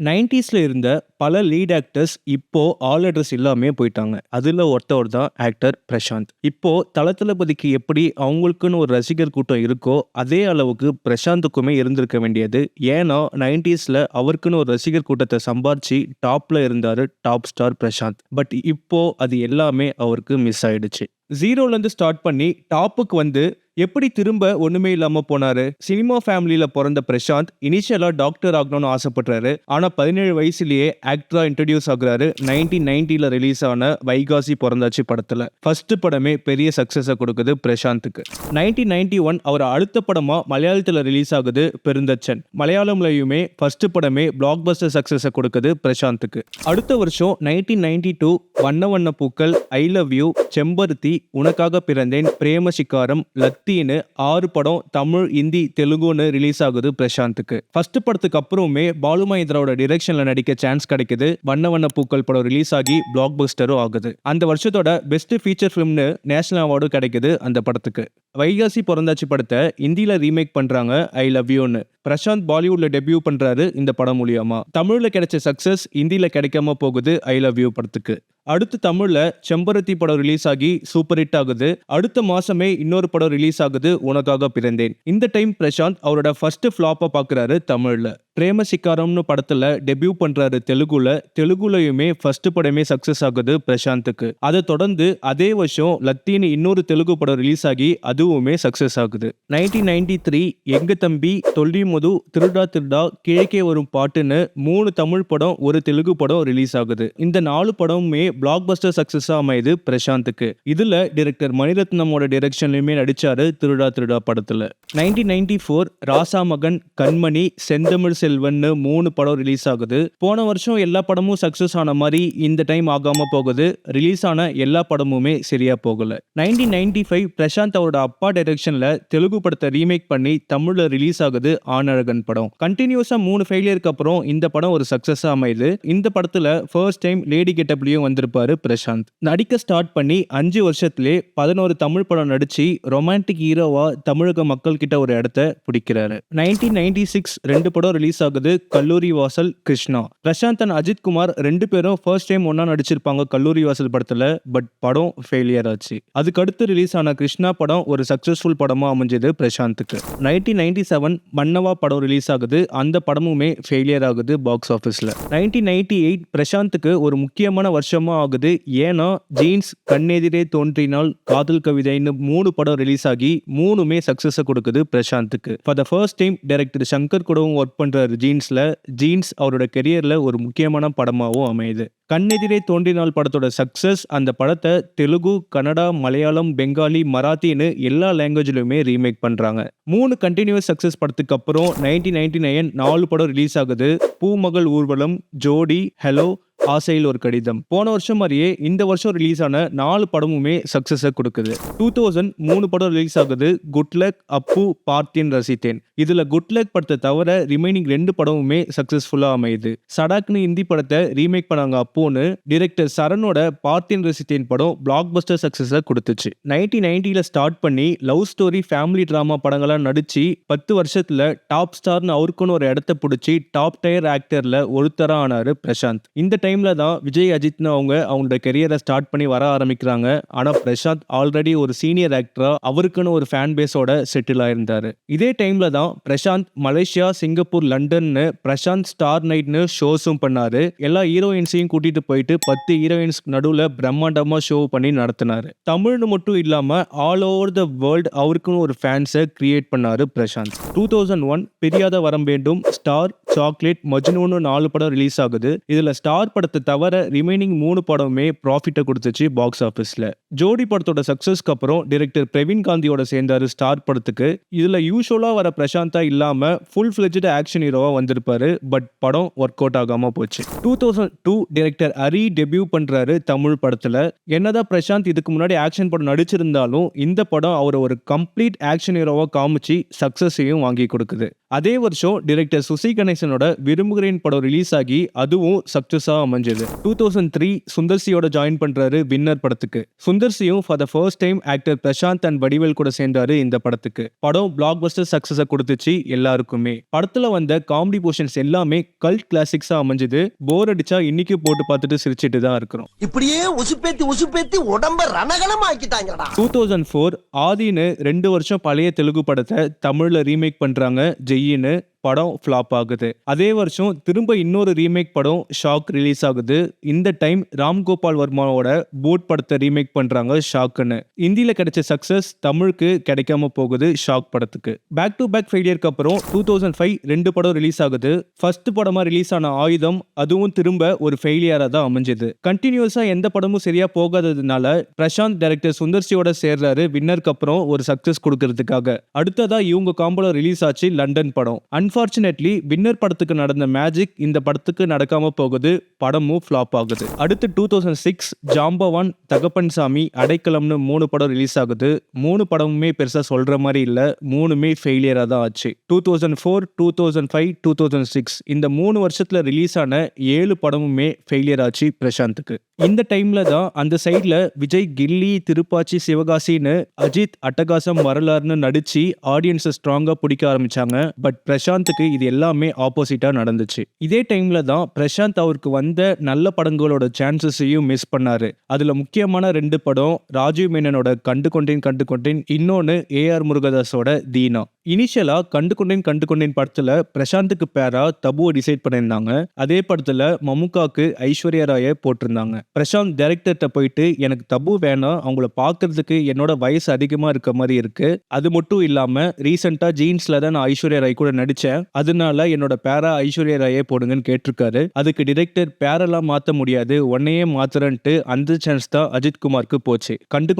90ஸ்ல இருந்த பல lead actors இப்போ ஆல் அட்ரஸ் இல்லாமயே போயிட்டாங்க. அதுல ஒருத்தவர் தான் ஆக்டர் பிரசாந்த். இப்போ தல தளபதிக்கு எப்படி அவங்களுக்குன்னு ஒரு ரசிகர் கூட்டம் இருக்கோ, அதே அளவுக்கு பிரசாந்துக்குமே இருந்திருக்க வேண்டியது. ஏன்னா 90ஸ்ல அவருக்குன்னு ஒரு ரசிகர் கூட்டத்த சம்பாரிச்சு டாப்ல இருந்தாரு டாப் ஸ்டார் பிரசாந்த். பட் இப்போ அது எல்லாமே அவருக்கு மிஸ் ஆயிடுச்சு. 0லேருந்து ஸ்டார்ட் பண்ணி டாப்புக்கு வந்து எப்படி திரும்ப ஒண்ணுமே இல்லாம போனாரு? சினிமா ஃபேமிலில பொறந்த பிரசாந்த் இனிஷியலா டாக்டர் ஆகணும்னு ஆசைப்படுறாரு. ஆனா 17 வயசுலயே ஆக்டரா இன்ட்ரோடியூஸ் ஆகுறாரு 1990ல ரிலீஸ் ஆன வைகாசி பொறந்தாச்சு படத்துல. ஃபர்ஸ்ட் படமே பெரிய சக்சஸ கொடுக்குது பிரசாந்துக்கு. 1991 அவர் அடுத்த படமா மலையாளத்துல ரிலீஸ் ஆகுது பெருந்தச்சன். மலையாளம்லயுமே ஃபர்ஸ்ட் படமே பிளாக் பஸ்டர் சக்சஸ கொடுக்குது பிரசாந்துக்கு. அடுத்த வருஷம் 1992 வண்ண வண்ண பூக்கள், ஐ லவ் யூ, செம்பருத்தி, உனக்காக பிறந்தேன், பிரேமசிக்காரம், லத்தின்னு 6 படம் தமிழ், இந்தி, தெலுங்குன்னு ரிலீஸ் ஆகுது பிரசாந்துக்கு. ஃபர்ஸ்ட் படத்துக்கு அப்புறமே பாலு மகேந்திராவோட டிரெக்ஷன்ல நடிக்க சான்ஸ் கிடைக்குது. வண்ண வண்ண பூக்கள் படம் ரிலீஸ் ஆகி பிளாக் பஸ்டரும் ஆகுது. அந்த வருஷத்தோட பெஸ்ட் ஃபீச்சர் ஃபிலிம்னு நேஷனல் அவார்டும் கிடைக்குது அந்த படத்துக்கு. வைகாசி பொறந்தாச்சு படத்தை இந்தியில ரீமேக் பண்றாங்க ஐ லவ் யூன்னு. பிரசாந்த் பாலிவுட்ல டெபியூ பண்றாரு இந்த படம் மூலியமா. தமிழ்ல கிடைச்ச சக்சஸ் இந்தியில கிடைக்காம போகுது ஐ லவ் யூ படத்துக்கு. அடுத்து தமிழ்ல செம்பருத்தி படம் ரிலீஸ் ஆகி சூப்பர் ஹிட் ஆகுது. அடுத்த மாசமே இன்னொரு படம் ரிலீஸ் ஆகுது உனக்காக பிறந்தேன். இந்த டைம் பிரசாந்த் அவரோட ஃபர்ஸ்ட் ஃபிளாப்ப பாக்குறாரு தமிழ்ல. பிரேமசிக்காரம்னு படத்துல டெபியூ பண்றாரு தெலுங்குல. தெலுங்குலயுமே ஃபர்ஸ்ட் படமே சக்சஸ் ஆகுது பிரசாந்துக்கு. அதை தொடர்ந்து அதே வருஷம் லத்தின்னு இன்னொரு தெலுங்கு படம் ரிலீஸ் ஆகி அதுவுமே சக்சஸ் ஆகுது. 1993 எங்க தம்பி, தொல்லி முது, திருடா திருடா, கிழக்கே வரும் பாட்டுன்னு 3 தமிழ் படம், ஒரு தெலுங்கு படம் ரிலீஸ் ஆகுது. இந்த 4 படமுமே பிளாக் பஸ்டர் சக்சஸா அமையுது பிரசாந்துக்கு. இதுல டைரக்டர் மணிரத்னமோட டைரக்ஷன்லயுமே நடிச்சாரு திருடா திருடா படத்துல. 1994 ராசா மகன், கண்மணி, செந்தமிழ் செல்வன்னு 3 படம் ரிலீஸ் ஆகுது. போன வருஷம் எல்லா படமும் சக்சஸ் ஆன மாதிரி இந்த டைம் ஆகாம போகுது. ரிலீஸ் ஆன எல்லா படமுமே சரியா போகல. 1995 பிரசாந்த் அவரோட அப்பா டைரக்ஷன்ல தெலுங்கு படத்தை ரீமேக் பண்ணி தமிழ்ல ரிலீஸ் ஆகுது ஆனழகன் படம். கண்டினியூஸா 3 ஃபெயிலியருக்கு அப்புறம் இந்த படம் ஒரு சக்சஸா அமையுது. இந்த படத்துல ஃபர்ஸ்ட் டைம் லேடி கெட்டப்லயும் வந்திருப்பாரு பிரசாந்த். நடிக்க ஸ்டார்ட் பண்ணி 5 வருஷத்திலே 11 தமிழ் படம் நடிச்சு ரொமான்டிக் ஹீரோவா தமிழக மக்கள் கிட்ட ஒரு இடத்த பிடிக்கிறாரு. 1996 2 படம் ரிலீஸ் ஆகுது. கல்லூரி வாசல், கிருஷ்ணா. பிரசாந்த் அண்ட் அஜித் குமார் 2 பேரும் ஃபர்ஸ்ட் டைம் ஒன்னா நடிச்சிருப்பாங்க கல்லூரி வாசல் படத்துல. பட் படம் ஃபெயிலியர் ஆச்சு. அதுக்கு அடுத்து ரிலீஸ் ஆன கிருஷ்ணா படம் ஒரு சக்சஸ்ஃபுல் படமா அமைஞ்சது பிரசாந்துக்கு. 1997 மன்னவா படம் ரிலீஸ் ஆகுது. அந்த படமுமே ஃபெயிலியர் ஆகுது பாக்ஸ் ஆபீஸ்ல. 1998 பிரசாந்துக்கு ஒரு முக்கியமான வருஷமா ஆகுது. ஏன்னா ஜீன்ஸ், கண்ணெதிரே தோன்றினால், காதல் கவிதைன்னு 3 படம் ரிலீஸ் ஆகி 3மே சக்சஸ் கொடுக்குது பிரசாந்துக்கு. For the first time director Shankar கூடவும் ஒர்க் பண்றாரு ஜீன்ஸ்ல. ஜீன்ஸ் அவரோட கெரியர்ல ஒரு முக்கியமான படமாவும் அமையுது. கண்ணெதிரே தோன்றினால் படத்தோட சக்சஸ் அந்த படத்தை தெலுங்கு, கன்னடா, மலையாளம், பெங்காலி, மராத்தின்னு எல்லா லாங்குவேஜ்லயுமே ரீமேக் பண்றாங்க. 3 கண்டினியூஸ் சக்சஸ் படத்துக்கு அப்புறம் 1999 4 படம் ரிலீஸ் ஆகுது. பூமகள் ஊர்வலம், ஜோடி, ஹலோ, ஆசையில் ஒரு கடிதம். போன வருஷம் மாதிரியே இந்த வருஷம் ரிலீஸ் ஆன 4 படமுமே சக்சஸ கொடுக்குது. 2000 3 படம் ரிலீஸ் ஆகுது. குட் லக், அப்பு, பார்த்தேன், ரசித்தேன். இதுல குட் லக் படத்தை தவிர ரிமைனிங் 2 படமுமே சக்சஸ்ஃபுல்லா அமையுது. சடாக்னு ஹிந்தி படத்தை ரீமேக் பண்ணாங்க அப்போன்னு டைரக்டர் சரணோட பார்த்தேன் ரசித்தேன் படம் பிளாக் பஸ்டர் சக்சஸ கொடுத்துச்சு. 1990ல ஸ்டார்ட் பண்ணி லவ் ஸ்டோரி, ஃபேமிலி டிராமா படங்களா நடிச்சு 10 வருஷத்துல டாப் ஸ்டார்னு அவருக்குன்னு ஒரு இடத்த பிடிச்சி டாப் டயர் ஆக்டர்ல ஒருத்தரா ஆனாரு பிரசாந்த். இந்த டைம்ல தான் விஜய், அஜித்னு அவங்களோட கெரியரை ஸ்டார்ட் பண்ணி வர ஆரம்பிக்கிறாங்க. ஆனா பிரசாந்த் ஆல்ரெடி ஒரு சீனியர் ஆக்டரா அவருக்குன்னு ஒரு ஃபேன் பேஸோட செட்டில் ஆயிருந்தாரு. இதே டைம்ல தான் பிரசாந்த் மலேசியா, சிங்கப்பூர், லண்டன்னு பிரசாந்த் ஸ்டார் நைட்னு ஷோஸும் பண்ணாரு. எல்லா ஹீரோயின்ஸையும் கூட்டிட்டு போயிட்டு 10 ஹீரோயின்ஸ் நடுவுல பிரம்மாண்டமா ஷோ பண்ணி நடத்தினாரு. தமிழ்னு மட்டும் இல்லாம ஆல் ஓவர் த வேர்ல்ட் அவருக்குன்னு ஒரு ஃபேன்ஸை கிரியேட் பண்ணாரு பிரசாந்த். 2001 பிரியாத வரம் வேண்டும், ஸ்டார், சாக்லேட், மஜ்னூன்னு 4 படம் ரிலீஸ் ஆகுது. இதுல ஸ்டார் படத்தை தவிர ரிமைனிங் 3 படமே ப்ராஃபிட்டை கொடுத்துச்சு பாக்ஸ் ஆபீஸ்ல. ஜோடி படத்தோட சக்சஸ்க்கு அப்புறம் டைரக்டர் பிரவீன் காந்தியோட சேர்ந்தாரு ஸ்டார் படத்துக்கு. இதுல யூஷுவலா வர பிரசாந்தா இல்லாம ஃபுல் ஃபிளெஜ்ட் ஆக்ஷன் ஹீரோவா வந்திருப்பாரு. பட் படம் ஒர்க் அவுட் ஆகாம போச்சு. 2002 டைரக்டர் ஹரி டெபியூ பண்றாரு தமிழ் படத்துல. என்னதான் பிரசாந்த் இதுக்கு முன்னாடி ஆக்ஷன் படம் நடிச்சிருந்தாலும் இந்த படம் அவரை ஒரு கம்ப்ளீட் ஆக்ஷன் ஹீரோவா காமிச்சு சக்சஸையும் வாங்கி கொடுக்குது. அதே வருஷம் டைரக்டர் சுசி கணேசனோட விரும்புகிறேன் படம் ரிலீஸ் ஆகி அதுவும் சக்சஸா அமைஞ்சது. 2003 சுந்தர்சியோட ஜாயின் பண்றாரு வின்னர் படத்துக்கு. சுந்தர்சியும் for the first time actor Prashanth and Vadivel கூட சேர்ந்தாரு இந்த படத்துக்கு. படம் பிளாக் பஸ்டர் சக்சஸ கொடுத்துச்சு எல்லாருக்குமே. படத்துல வந்த காமெடி போர்ஷன்ஸ் எல்லாமே கல்ட் கிளாசிக்ஸா அமைஞ்சது. போர் அடிச்சா இன்னைக்கு போட்டு பார்த்துட்டு சிரிச்சிட்டு தான் இருக்கிறோம். இப்படியே உசுப்பேத்தி உடம்ப ரணகலம் ஆக்கிட்டாங்கடா. 2004 ஆதின்னு 2 வருஷம் பழைய தெலுங்கு படத்தை தமிழ்ல ரீமேக் பண்றாங்க ஜெயின்னு. படம் ஃபிளாப் ஆகுது. அதே வருஷம் திரும்ப இன்னொரு ரீமேக் படம் ஷாக் ரிலீஸ் ஆகுது. இந்த டைம் ராம்கோபால் வர்மாவோட போட் படத்தை ரீமேக் பண்றாங்க ஷாக்னு. இந்தியில கிடைச்ச சக்சஸ் தமிழுக்கு கிடைக்காம போகுது ஷாக் படத்துக்கு. பேக் டு பேக் ஃபெயிலியருக்கு அப்புறம் 2005 2 படம் ரிலீஸ் ஆகுது. ஃபர்ஸ்ட் படமா ரிலீஸ் ஆன ஆயுதம் அதுவும் திரும்ப ஒரு ஃபெயிலியரா தான் அமைஞ்சது. கண்டினியூஸா எந்த படமும் சரியா போகாததுனால பிரசாந்த் டைரக்டர் சுந்தர்சியோட சேர்றாரு வின்னருக்கு அப்புறம் ஒரு சக்சஸ் கொடுக்கறதுக்காக. அடுத்ததா இவங்க காம்போல ரிலீஸ் ஆச்சு லண்டன் படம். அன்பார்ச்சுனேட்லி வின்னர் படத்துக்கு நடந்த மேஜிக் இந்த படத்துக்கு நடக்காம போகுது. படமும் ஃபிளாப் ஆகுது. அடுத்து 2006 ஜாம்பவான், தகப்பன் சாமி, அடைக்கலம்னு 3 படம் ரிலீஸ் ஆகுது. 3 படமுமே பெருசா சொல்ற மாதிரி இல்ல. 3மே ஃபெயிலியரா தான் ஆச்சு. 2004, 2005, 2006 இந்த 3 வருஷத்துல ரிலீஸ் ஆன 7 படமுமே ஃபெயிலியர் ஆச்சு பிரசாந்துக்கு. இந்த டைம்ல தான் அந்த சைட்ல விஜய் கில்லி, திருப்பாச்சி, சிவகாசின்னு அஜித் அட்டகாசம் வரலாறுன்னு நடிச்சு ஆடியன்ஸை ஸ்ட்ராங்கா பிடிக்க ஆரம்பிச்சாங்க. பட் பிரசாந்துக்கு இது எல்லாமே ஆப்போசிட்டா நடந்துச்சு. இதே டைம்ல தான் பிரசாந்த் அவருக்கு வந்த நல்ல படங்களோட சான்சஸையும் மிஸ் பண்ணாரு. அதுல முக்கியமான 2 படம் ராஜீவ் மேனனோட கண்டு கொண்டேன், இன்னொன்னு ஏஆர் முருகதாஸோட தீனா. இனிஷியலா கண்டு கொண்டேன் படத்துல பிரசாந்துக்கு பேரா தபுவை டிசைட் பண்ணியிருந்தாங்க. அதே படத்துல மம்முக்காக்கு ஐஸ்வர்யா ராயை போட்டிருந்தாங்க. பிரசாந்த் டைரக்டர்கிட்ட போயிட்டு எனக்கு தபு வேணாம், அவங்கள பாக்குறதுக்கு என்னோட வயசு அதிகமா இருக்க மாதிரி இருக்கு. அது மட்டும் இல்லாம ரீசெண்டா ஜீன்ஸ்ல தான் நான் ஐஸ்வர்யா ராய் கூட நடிச்சேன், அதனால என்னோட பேரா ஐஸ்வர்யா ராயே போடுங்கன்னு கேட்டிருக்காரு. அதுக்கு டைரக்டர் பேரெல்லாம் மாத்த முடியாது, உன்னையே மாத்துறன்ட்டு அந்த சான்ஸ் தான் அஜித் குமாருக்கு போச்சு. கண்டு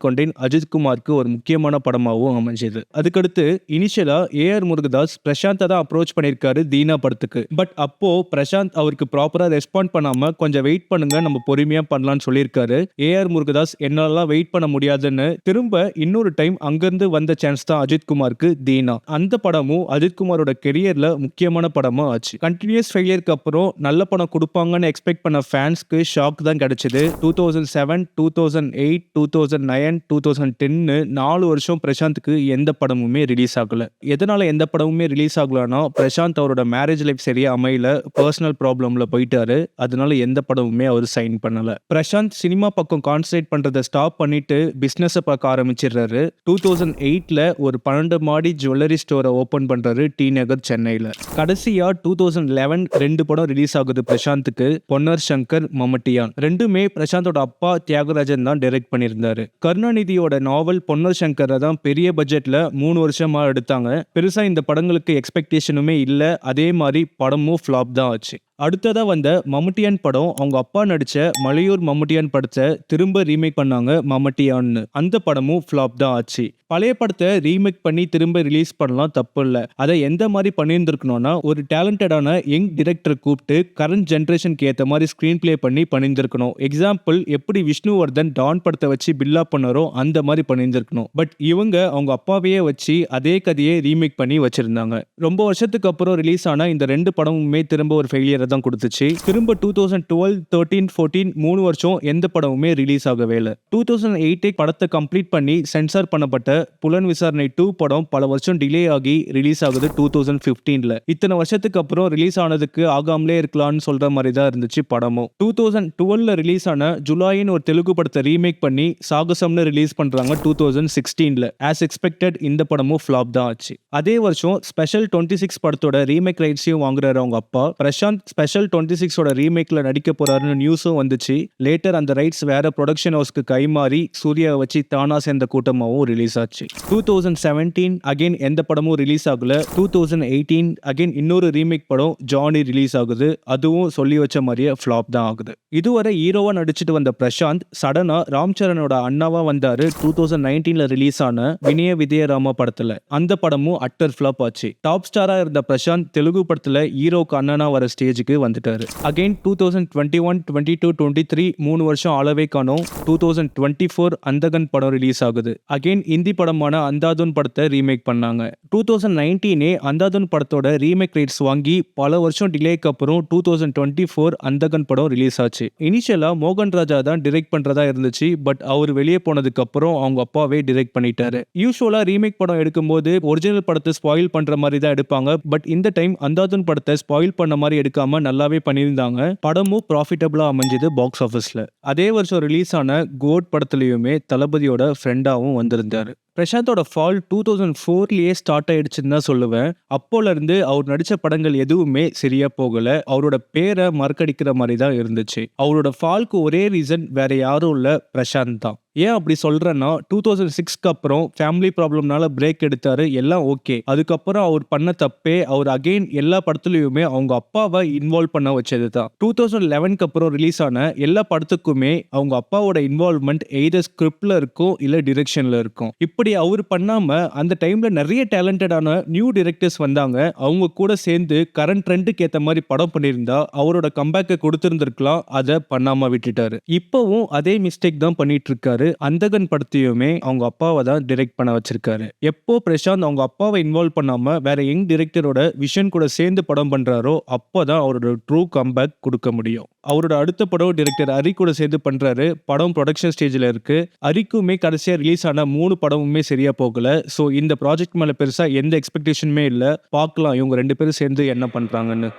கொண்டேன் அஜித் குமாருக்கு ஒரு முக்கியமான படமாகவும் அமைஞ்சது. அதுக்கடுத்து இனிஷியலா ஏஆர் முருகதாஸ் பிரசாந்தை தான் அப்ரோச் பண்ணிருக்காரு தீனா படத்துக்கு. பட் அப்போ பிரசாந்த் அவருக்கு ப்ராப்பரா ரெஸ்பாண்ட் பண்ணாம கொஞ்சம் வெயிட் பண்ணுங்க, நம்ம பொறுமையா பண்ணலாம்னு சொல்லியிருக்காரு. ஏஆர் முருகதாஸ் என்னாலாம் வெயிட் பண்ண முடியாதுன்னு திரும்ப இன்னொரு டைம் அங்கிருந்து வந்த சான்ஸ் தான் அஜித் குமாருக்கு தீனா. அந்த படமும் அஜித் குமாரோட கெரியர்ல முக்கியமான படமா ஆச்சு. கண்டினியூஸ் ஃபெயிலியருக்கு அப்புறம் நல்ல படம் கொடுப்பாங்கன்னு எக்ஸ்பெக்ட் பண்ண ஃபேன்ஸ்க்கு ஷாக் தான் கிடைச்சது. 2007, 2008, 2009, 2010 4 வருஷம் பிரசாந்துக்கு எந்த படமுமே ரிலீஸ் ஆகல. எதனால எந்த படமுமே ரிலீஸ் ஆகலனா பிரசாந்த் அவரோட மேரேஜ் லைஃப் சரியா அமையல, பர்சனல் ப்ராப்ளம்ல போயிட்டாரு. அதனால எந்த படமுமே அவர் சைன் பண்ணல. பிரசாந்த் சினிமா பக்கம் கான்சென்ட்ரேட் பண்றதை ஸ்டாப் பண்ணிட்டு பிசினஸ் பார்க்க ஆரம்பிச்சிடுறாரு. 2008ல ஒரு 12 மாடி ஜுவல்லரி ஸ்டோரை ஓபன் பண்றாரு டி நகர் சென்னையில. கடைசியா 2011 2 படம் ரிலீஸ் ஆகுது பிரசாந்துக்கு. பொன்னர் சங்கர், மம்மட்டியான். ரெண்டுமே பிரசாந்தோட அப்பா தியாகராஜன் தான் டைரக்ட் பண்ணியிருந்தாரு. கருணாநிதியோட நாவல் பொன்னர் சங்கர் தான் பெரிய பட்ஜெட்ல 3 வருஷமா எடுத்தாங்க. பெருசா இந்த படங்களுக்கு எக்ஸ்பெக்டேஷனுமே இல்ல. அதே மாதிரி படமும் ஃபிளாப் தான் ஆச்சு. அடுத்ததா வந்த மம்முட்டியான் படம் அவங்க அப்பா நடிச்ச மலையூர் மம்முட்டியான் படத்தை திரும்ப ரீமேக் பண்ணாங்க மம்முட்டியான்னு. அந்த படமும் ஃபிளாப் தான் ஆச்சு. பழைய படத்தை ரீமேக் பண்ணி திரும்ப ரிலீஸ் பண்ணலாம், தப்பு இல்லை. அதை எந்த மாதிரி பண்ணியிருந்திருக்கணும்னா ஒரு டேலண்டடான யங் டிரெக்டரை கூப்பிட்டு கரண்ட் ஜென்ரேஷனுக்கு ஏற்ற மாதிரி ஸ்க்ரீன் பிளே பண்ணி பண்ணியிருந்திருக்கணும். எக்ஸாம்பிள் எப்படி விஷ்ணுவர்தன் டான் படத்தை வச்சு பில்லா பண்ணாரோ அந்த மாதிரி பண்ணியிருந்திருக்கணும். பட் இவங்க அவங்க அப்பாவையே வச்சு அதே கதையை ரீமேக் பண்ணி வச்சிருந்தாங்க. ரொம்ப வருஷத்துக்கு அப்புறம் ரிலீஸ் ஆன இந்த 2 படமுமே திரும்ப ஒரு ஃபெயிலியர் தான் கொடுத்துச்சு. திரும்ப 2012, 13, 14 3 வருஷம் எந்த படமுமே ரிலீஸ் ஆகவே இல்லை. 2008 படத்தை கம்ப்ளீட் பண்ணி சென்சார் பண்ணப்பட்ட புலன் விசாரணை 2 படம் பல வருஷம் டிலே ஆகி ரிலீஸ் ஆகுது 2015ல. இத்தனை வருஷத்துக்கு அப்புறம் ரிலீஸ் ஆனதுக்கு ஆகாமலே இருக்கலாம்னு சொல்ற மாதிரி தான் இருந்துச்சு படமும். 2012ல ரிலீஸ் ஆன ஜுலாயின் ஒரு தெலுங்கு படத்தை ரீமேக் பண்ணி சாகசம்னு ரிலீஸ் பண்றாங்க 2016ல. ஆஸ் எக்ஸ்பெக்டட் இந்த படமும் ஃபிளாப் தான் ஆச்சு. அதே வருஷம் ஸ்பெஷல் 26 படத்தோட ரீமேக் ரைட்ஸையும் வாங்குறாரு அவங்க அப்பா. பிரசாந்த் ஸ்பெஷல் 26ஓட ரீமேக்ல நடிக்க போறாருன்னு நியூஸும் வந்துச்சு. லேட்டர் அந்த ரைட்ஸ் வேற ப்ரொடக்ஷன் ஹவுஸ்க்கு கைமாறி சூர்யாவை வச்சு தானா சேர்ந்த கூட்டமாவும் ரிலீஸ் ஆச்சு. 2017 அகைன் எந்த படமும் ரிலீஸ் ஆகல. 2018 அகைன் இன்னொரு ரீமேக் படம் ஜானி ரிலீஸ் ஆகுது. அதுவும் சொல்லி வச்ச மாதிரியே ஃபிளாப் தான் ஆகுது. இதுவரை ஹீரோவா நடிச்சிட்டு வந்த பிரசாந்த் சடனா ராம் சரணோட அண்ணாவா வந்தாரு 2019ல ரிலீஸ் ஆன வினய விஜயராமா படத்துல. அந்த படமும் அட்டர் ஃபிளாப் ஆச்சு. டாப் ஸ்டாரா இருந்த பிரசாந்த் தெலுங்கு படத்துல ஹீரோக்கு அண்ணனா வர ஸ்டேஜுக்கு இண்டஸ்ட்ரிக்கு வந்துட்டாரு. அகைன் 2021, 22, 23 3 வருஷம் ஆளவே காணோம். 2024 அந்தகன் படம் ரிலீஸ் ஆகுது. அகைன் இந்தி படமான அந்தாதுன் படத்தை ரீமேக் பண்ணாங்க. 2019 அந்தாதுன் படத்தோட ரீமேக் ரைட்ஸ் வாங்கி பல வருஷம் டிலேக்கு அப்புறம் 2024 அந்தகன் படம் ரிலீஸ் ஆச்சு. இனிஷியலா மோகன் ராஜா தான் டிரெக்ட் பண்றதா இருந்துச்சு. பட் அவர் வெளியே போனதுக்கு அப்புறம் அவங்க அப்பாவே டிரெக்ட் பண்ணிட்டாரு. யூசுவலா ரீமேக் படம் எடுக்கும்போது ஒரிஜினல் படத்தை ஸ்பாயில் பண்ற மாதிரி தான் எடுப்பாங்க. பட் இந்த டைம் அந்தாதுன் படத்தை ஸ்பாயில் பண்ண மாதிரி எடுக்காம நல்லாவே பண்ணியிருந்தாங்க. படமும் ப்ராஃபிட்டபிளா அமைஞ்சது பாக்ஸ் ஆஃபீஸ்ல. அதே வருஷம் ரிலீஸ் ஆன கோட் படத்துலயுமே தளபதியோட ஃப்ரெண்டாவும் வந்திருந்தாரு. பிரசாந்தோட ஃபால் 2004லயே ஸ்டார்ட் ஆயிடுச்சுன்னு தான் சொல்லுவேன். அப்போல இருந்து அவர் நடிச்ச படங்கள் எதுவுமே சரியா போகல. அவரோட பேரை மறக்கடிக்கிற மாதிரி தான் இருந்துச்சு. அவரோட ஃபால்க்கு ஒரே ரீசன் வேற யாரும் இல்ல, பிரசாந்த் தான். ஏன் அப்படி சொல்றேன்னா 2006க்கு அப்புறம் ஃபேமிலி ப்ராப்ளம்னால பிரேக் எடுத்தாரு, எல்லாம் ஓகே. அதுக்கப்புறம் அவர் பண்ண தப்பே அவர் அகைன் எல்லா படத்துலயுமே அவங்க அப்பாவை இன்வால்வ் பண்ண வச்சது தான். 2011க்கு அப்புறம் ரிலீஸ் ஆன எல்லா படத்துக்குமே அவங்க அப்பாவோட இன்வால்வ்மெண்ட் எய்தர் ஸ்கிரிப்ட்ல இருக்கும் இல்ல டிரெக்ஷன்ல இருக்கும். இப்படி அவர் பண்ணாம அந்த டைம்ல நிறைய டேலண்டடான நியூ டிரெக்டர்ஸ் வந்தாங்க. அவங்க கூட சேர்ந்து கரண்ட் ட்ரெண்டுக்கு ஏத்த மாதிரி படம் பண்ணியிருந்தா அவரோட கம்பேக்கை கொடுத்திருந்திருக்கலாம். அதை பண்ணாம விட்டுட்டாரு. இப்பவும் அதே மிஸ்டேக் தான் பண்ணிட்டு இருக்காரு. அந்தகன் படத்தையுமே அவங்க அப்பாவை தான் டைரக்ட் பண்ண வச்சிருக்காரு. எப்போ பிரசாந்த் அவங்க அப்பாவை இன்வால்வ் பண்ணாம வேற யங் டைரக்டரோட விஷன் கூட சேர்ந்து படம் பண்றாரோ அப்போதான் அவரோட ட்ரூ கம்பேக் கொடுக்க முடியும். அவரோட அடுத்த படம் டைரக்டர் ஹரி கூட சேர்ந்து பண்றாரு. படம் ப்ரொடக்ஷன் ஸ்டேஜ்ல இருக்கு. ஹரிக்குமே கடைசியா ரிலீஸ் ஆன 3 படமுமே சரியா போகல. ஸோ இந்த ப்ராஜெக்ட் மேல பெருசா எந்த எக்ஸ்பெக்டேஷனுமே இல்லை. பார்க்கலாம் இவங்க 2 பேரும் சேர்ந்து என்ன பண்றாங்கன்னு.